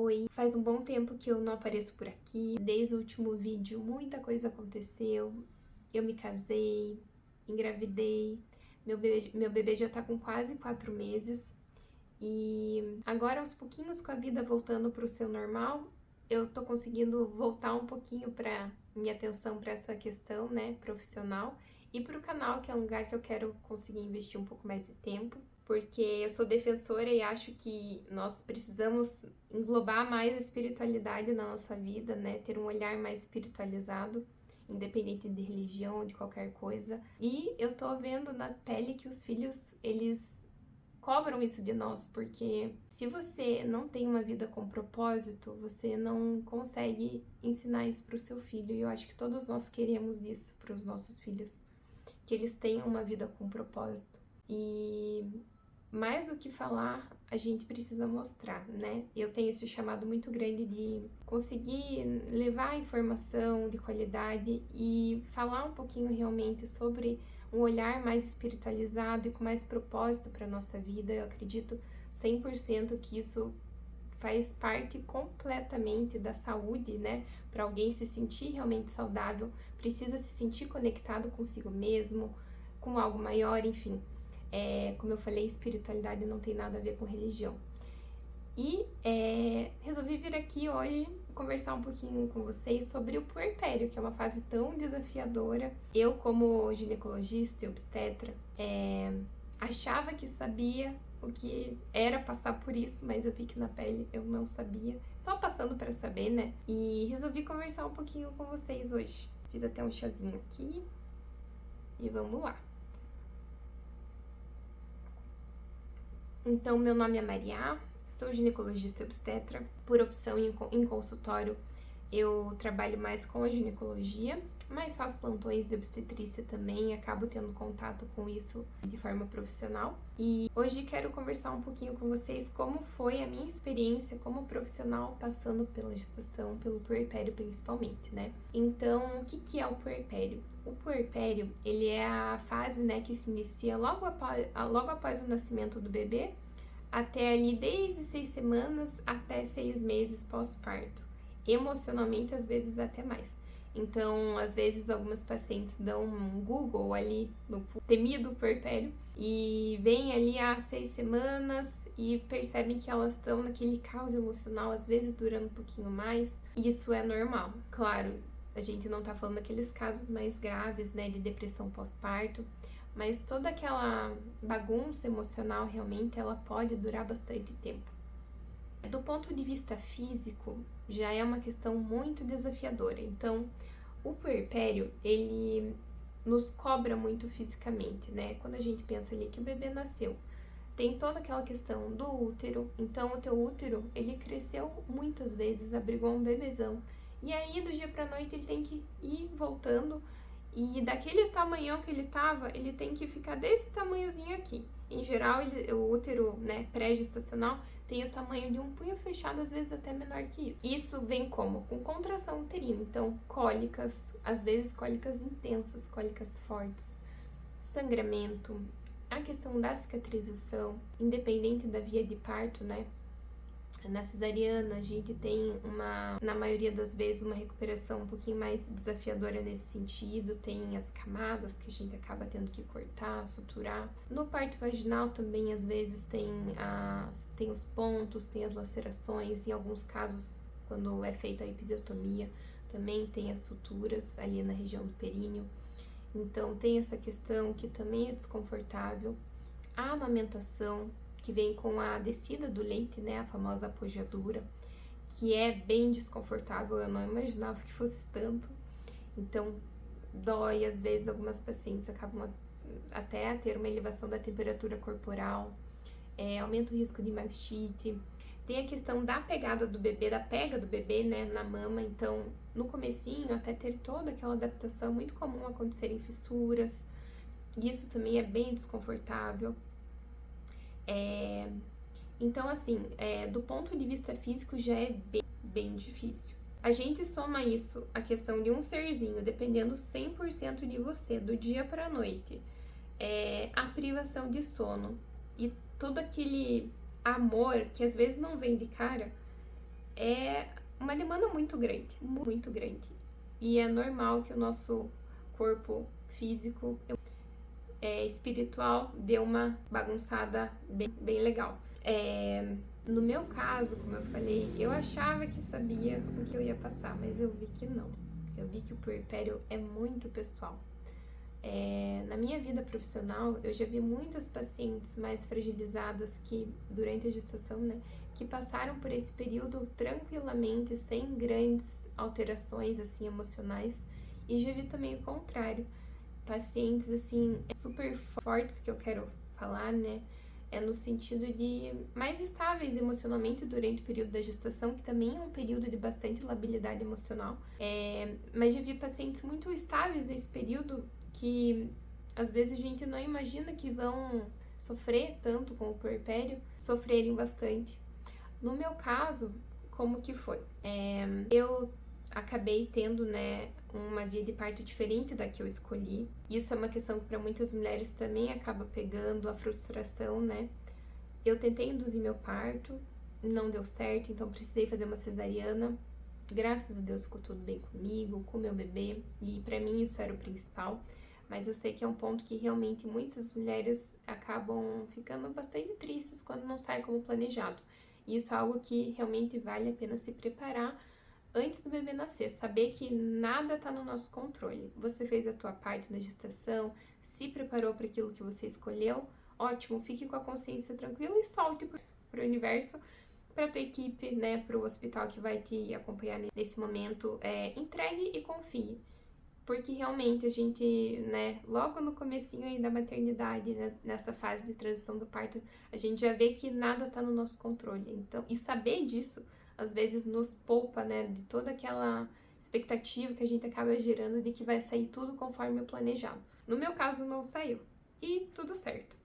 Oi, faz um bom tempo que eu não apareço por aqui. Desde o último vídeo, muita coisa aconteceu. Eu me casei, engravidei, meu bebê já tá com quase 4 meses. E agora, aos pouquinhos, com a vida voltando pro seu normal, eu tô conseguindo voltar um pouquinho pra minha atenção pra essa questão, né, profissional. E pro canal, que é um lugar que eu quero conseguir investir um pouco mais de tempo, porque eu sou defensora e acho que nós precisamos englobar mais a espiritualidade na nossa vida, né? Ter um olhar mais espiritualizado, independente de religião ou de qualquer coisa. E eu tô vendo na pele que os filhos, eles cobram isso de nós, porque se você não tem uma vida com propósito, você não consegue ensinar isso para o seu filho. E eu acho que todos nós queremos isso para os nossos filhos, que eles tenham uma vida com propósito. E mais do que falar, a gente precisa mostrar, né? Eu tenho esse chamado muito grande de conseguir levar informação de qualidade e falar um pouquinho realmente sobre um olhar mais espiritualizado e com mais propósito para nossa vida. Eu acredito 100% que isso faz parte completamente da saúde, né? Para alguém se sentir realmente saudável, precisa se sentir conectado consigo mesmo, com algo maior, enfim. Como eu falei, espiritualidade não tem nada a ver com religião. E resolvi vir aqui hoje conversar um pouquinho com vocês sobre o puerpério, que é uma fase tão desafiadora. Eu, como ginecologista e obstetra, achava que sabia o que era passar por isso, mas eu vi que na pele eu não sabia, só passando para saber, né? E resolvi conversar um pouquinho com vocês hoje. Fiz até um chazinho aqui e vamos lá. Então, meu nome é Maria, sou ginecologista e obstetra. Por opção em consultório, eu trabalho mais com a ginecologia, mas faço plantões de obstetrícia também, acabo tendo contato com isso de forma profissional. E hoje quero conversar um pouquinho com vocês como foi a minha experiência como profissional passando pela gestação, pelo puerpério principalmente, né? Então, o que é o puerpério? O puerpério, ele é a fase, né, que se inicia logo após o nascimento do bebê, até ali desde 6 semanas até 6 meses pós-parto. Emocionalmente, às vezes até mais. Então, às vezes, algumas pacientes dão um Google ali no temido puerpério e vêm ali há 6 semanas e percebem que elas estão naquele caos emocional, às vezes durando um pouquinho mais. Isso é normal. Claro, a gente não tá falando daqueles casos mais graves, né, de depressão pós-parto, mas toda aquela bagunça emocional realmente ela pode durar bastante tempo. Do ponto de vista físico, já é uma questão muito desafiadora. Então, o puerpério, ele nos cobra muito fisicamente, né? Quando a gente pensa ali que o bebê nasceu, tem toda aquela questão do útero. Então, o teu útero, ele cresceu muitas vezes, abrigou um bebezão. E aí, do dia pra noite, ele tem que ir voltando. E daquele tamanhão que ele tava, ele tem que ficar desse tamanhozinho aqui. Em geral, o útero, né, pré-gestacional tem o tamanho de um punho fechado, às vezes até menor que isso. Isso vem como? Com contração uterina. Então, cólicas, às vezes cólicas intensas, cólicas fortes, sangramento, a questão da cicatrização, independente da via de parto, né? Na cesariana, a gente tem na maioria das vezes, uma recuperação um pouquinho mais desafiadora nesse sentido. Tem as camadas que a gente acaba tendo que cortar, suturar. No parto vaginal também, às vezes, tem os pontos, tem as lacerações. Em alguns casos, quando é feita a episiotomia, também tem as suturas ali na região do períneo. Então, tem essa questão que também é desconfortável. A amamentação, que vem com a descida do leite, né, a famosa apojadura, que é bem desconfortável, eu não imaginava que fosse tanto. Então, dói, às vezes algumas pacientes acabam até a ter uma elevação da temperatura corporal, aumenta o risco de mastite. Tem a questão da pegada do bebê, da pega do bebê, né, na mama. Então, no comecinho, até ter toda aquela adaptação, é muito comum acontecer em fissuras. Isso também é bem desconfortável. Então, assim, do ponto de vista físico já é bem difícil. A gente soma isso, a questão de um serzinho dependendo 100% de você, do dia pra noite, a privação de sono e todo aquele amor que às vezes não vem de cara, é uma demanda muito grande, muito grande. E é normal que o nosso corpo físico, espiritual, dê uma bagunçada bem legal. No meu caso, como eu falei, eu achava que sabia o que eu ia passar, mas eu vi que não. Eu vi que o puerpério é muito pessoal. Na minha vida profissional, eu já vi muitas pacientes mais fragilizadas que, durante a gestação, né, que passaram por esse período tranquilamente, sem grandes alterações, assim, emocionais. E já vi também o contrário. Pacientes, assim, super fortes, que eu quero falar, né, no sentido de mais estáveis emocionalmente durante o período da gestação, que também é um período de bastante labilidade emocional. Mas já vi pacientes muito estáveis nesse período que às vezes a gente não imagina que vão sofrer tanto com o puerpério, sofrerem bastante. No meu caso, como que foi? Eu acabei tendo, né, uma via de parto diferente da que eu escolhi. Isso é uma questão que para muitas mulheres também acaba pegando a frustração, né? Eu tentei induzir meu parto, não deu certo, então precisei fazer uma cesariana. Graças a Deus ficou tudo bem comigo, com meu bebê, e para mim isso era o principal. Mas eu sei que é um ponto que realmente muitas mulheres acabam ficando bastante tristes quando não sai como planejado. E isso é algo que realmente vale a pena se preparar antes do bebê nascer, saber que nada está no nosso controle. Você fez a tua parte na gestação, se preparou para aquilo que você escolheu, ótimo, fique com a consciência tranquila e solte para o universo, para a tua equipe, né, para o hospital que vai te acompanhar nesse momento, entregue e confie. Porque realmente a gente, né, logo no comecinho aí da maternidade, né, nessa fase de transição do parto, a gente já vê que nada tá no nosso controle. Então, e saber disso, às vezes nos poupa, né, de toda aquela expectativa que a gente acaba gerando de que vai sair tudo conforme o planejado. No meu caso, não saiu. E tudo certo.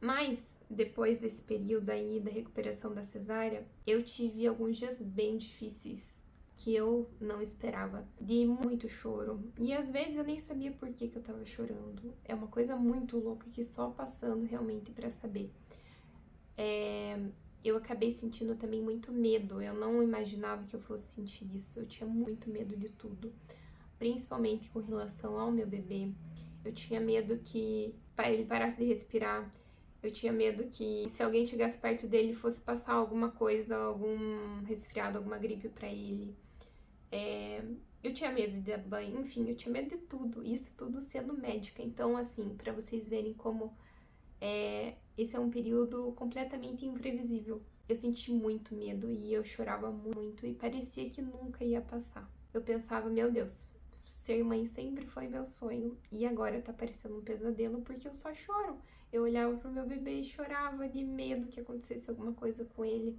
Mas, depois desse período aí da recuperação da cesárea, eu tive alguns dias bem difíceis que eu não esperava, de muito choro. E às vezes eu nem sabia por que eu tava chorando. É uma coisa muito louca que só passando realmente pra saber. Eu acabei sentindo também muito medo. Eu não imaginava que eu fosse sentir isso. Eu tinha muito medo de tudo, principalmente com relação ao meu bebê. Eu tinha medo que ele parasse de respirar. Eu tinha medo que se alguém chegasse perto dele fosse passar alguma coisa, algum resfriado, alguma gripe pra ele. Eu tinha medo de dar banho, enfim, eu tinha medo de tudo, isso tudo sendo médica. Então, assim, pra vocês verem como esse é um período completamente imprevisível. Eu senti muito medo e eu chorava muito e parecia que nunca ia passar. Eu pensava, meu Deus, ser mãe sempre foi meu sonho e agora tá parecendo um pesadelo porque eu só choro. Eu olhava pro meu bebê e chorava de medo que acontecesse alguma coisa com ele.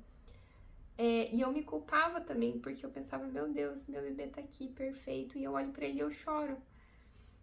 E eu me culpava também, porque eu pensava, meu Deus, meu bebê tá aqui perfeito, e eu olho pra ele e eu choro.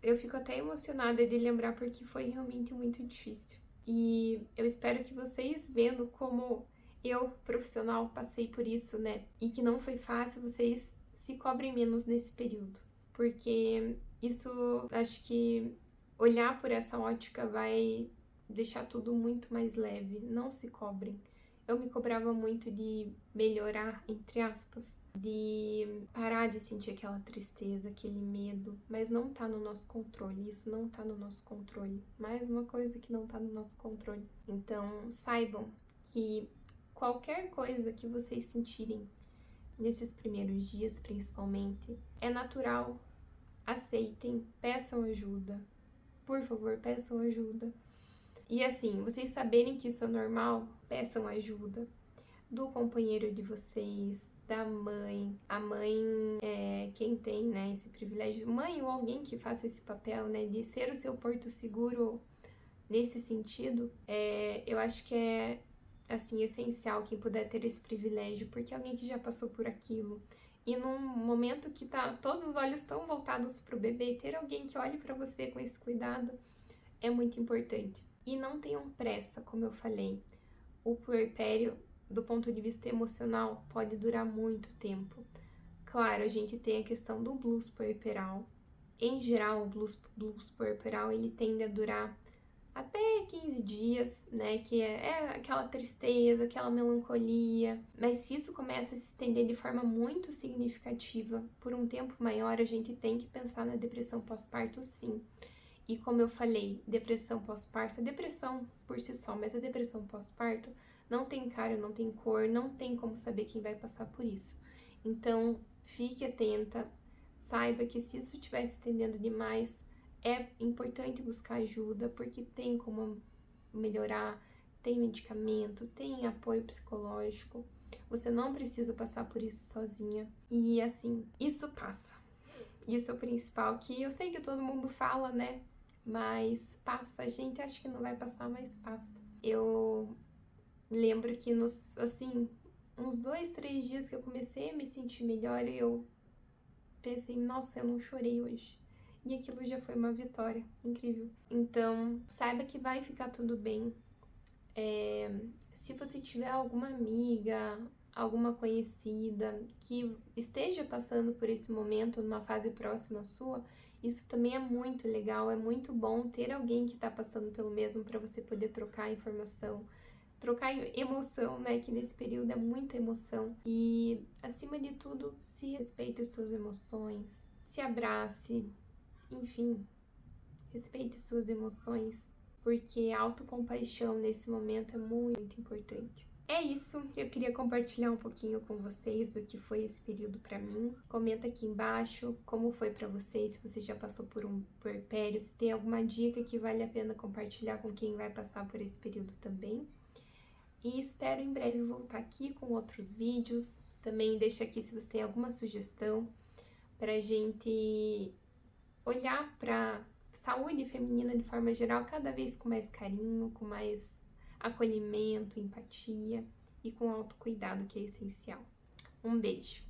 Eu fico até emocionada de lembrar porque foi realmente muito difícil. E eu espero que vocês, vendo como eu, profissional, passei por isso, né? E que não foi fácil, vocês se cobrem menos nesse período. Porque isso, acho que olhar por essa ótica vai deixar tudo muito mais leve. Não se cobrem. Eu me cobrava muito de melhorar, entre aspas, de parar de sentir aquela tristeza, aquele medo, mas não tá no nosso controle, isso não tá no nosso controle. Mais uma coisa que não tá no nosso controle. Então, saibam que qualquer coisa que vocês sentirem nesses primeiros dias, principalmente, é natural. Aceitem, peçam ajuda. Por favor, peçam ajuda. E assim, vocês saberem que isso é normal, peçam ajuda do companheiro de vocês, da mãe. A mãe é quem tem, né, esse privilégio. Mãe ou alguém que faça esse papel, né, de ser o seu porto seguro nesse sentido. Eu acho que é, assim, essencial quem puder ter esse privilégio, porque é alguém que já passou por aquilo. E num momento que todos os olhos estão voltados pro bebê, ter alguém que olhe para você com esse cuidado é muito importante. E não tenham pressa, como eu falei. O puerpério, do ponto de vista emocional, pode durar muito tempo. Claro, a gente tem a questão do blues puerperal. Em geral, o blues puerperal ele tende a durar até 15 dias, né, que é aquela tristeza, aquela melancolia, mas se isso começa a se estender de forma muito significativa por um tempo maior, a gente tem que pensar na depressão pós-parto, sim. E como eu falei, depressão pós-parto é depressão por si só, mas a depressão pós-parto não tem cara, não tem cor, não tem como saber quem vai passar por isso. Então, fique atenta, saiba que se isso estiver se estendendo demais, é importante buscar ajuda, porque tem como melhorar, tem medicamento, tem apoio psicológico. Você não precisa passar por isso sozinha. E assim, isso passa. Isso é o principal, que eu sei que todo mundo fala, né? Mas passa. A gente acha que não vai passar, mas passa. Eu lembro que assim, uns 2, 3 dias que eu comecei a me sentir melhor, eu pensei, nossa, eu não chorei hoje. E aquilo já foi uma vitória incrível. Então, saiba que vai ficar tudo bem. Se você tiver alguma amiga, alguma conhecida que esteja passando por esse momento numa fase próxima à sua, isso também é muito legal, é muito bom ter alguém que está passando pelo mesmo para você poder trocar informação, trocar emoção, né? Que nesse período é muita emoção. E, acima de tudo, se respeite as suas emoções, se abrace, enfim, respeite suas emoções, porque a autocompaixão nesse momento é muito importante. É isso, eu queria compartilhar um pouquinho com vocês do que foi esse período para mim. Comenta aqui embaixo como foi para vocês, se você já passou por um puerpério, se tem alguma dica que vale a pena compartilhar com quem vai passar por esse período também. E espero em breve voltar aqui com outros vídeos. Também deixa aqui se você tem alguma sugestão pra gente olhar para saúde feminina de forma geral, cada vez com mais carinho, com mais acolhimento, empatia e com autocuidado, que é essencial. Um beijo!